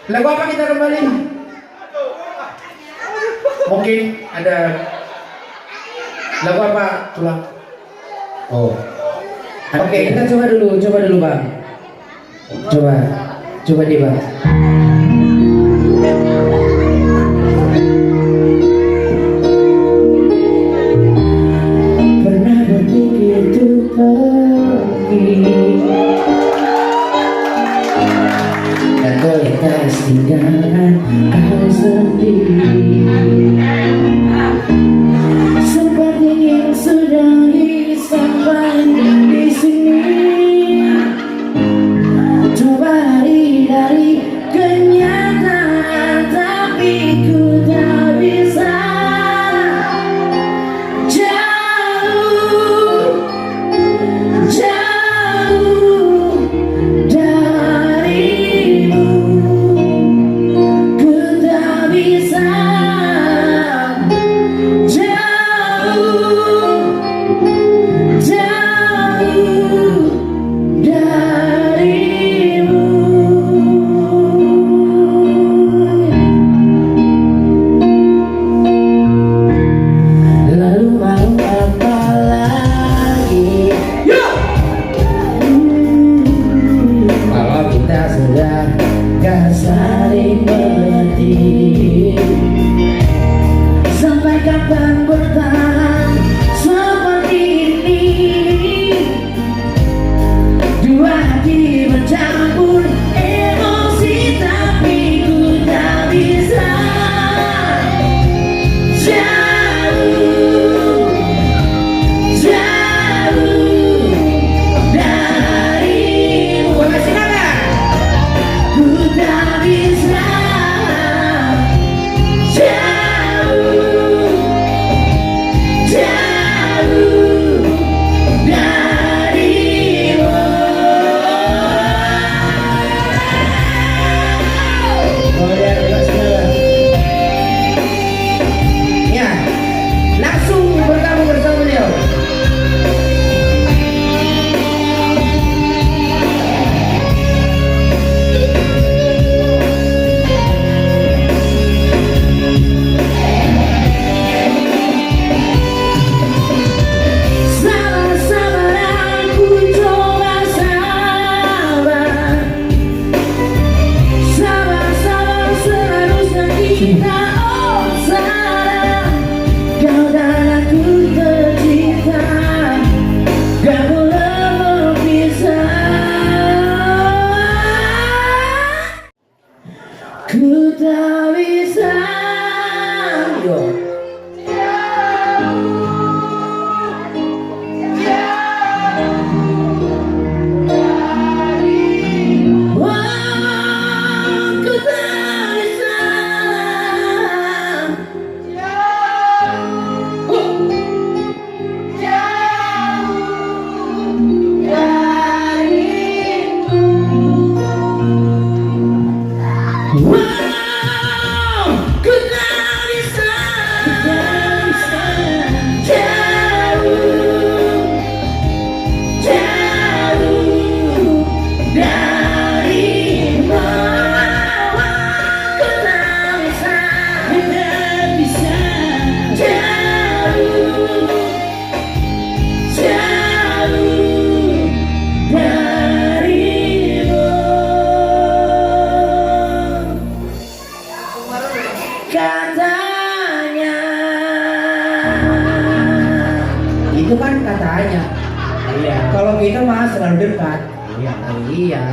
Lagu apa kita kembali? Mungkin ada lagu apa tulang? Oh. Oke, kita coba dulu Bang. Coba deh Bang. Pernah berpikir untuk pergi dan terlintas tinggalkan kau sendiri, seperti yang sudah disampai di sini. Coba lari dari kenyataan, tapi ku tak bisa jauh darimu. Ku tak bisa jauh darimu. Lalu mau apa lagi? Kalau kita sudah gak saling mengerti, sampai kapan bertahan seperti ini? Dua hati bercampur emosi, tapi ku tak bisa jauh darimu. Ku tak bisa jauh darimu. Ya, langsung bergabung bersama beliau. Sabar-sabar aku coba sabar, sabar-sabar seharusnya kita salah. Kau dan aku tercinta, gak boleh berpisah. Ku tak bisa ku tak bisa ku tak bisa jauh darimu. Ku tak bisa jauh darimu. Katanya, itu kan katanya. Iya. Kalau kita mah selalu dekat. Iya. Iya.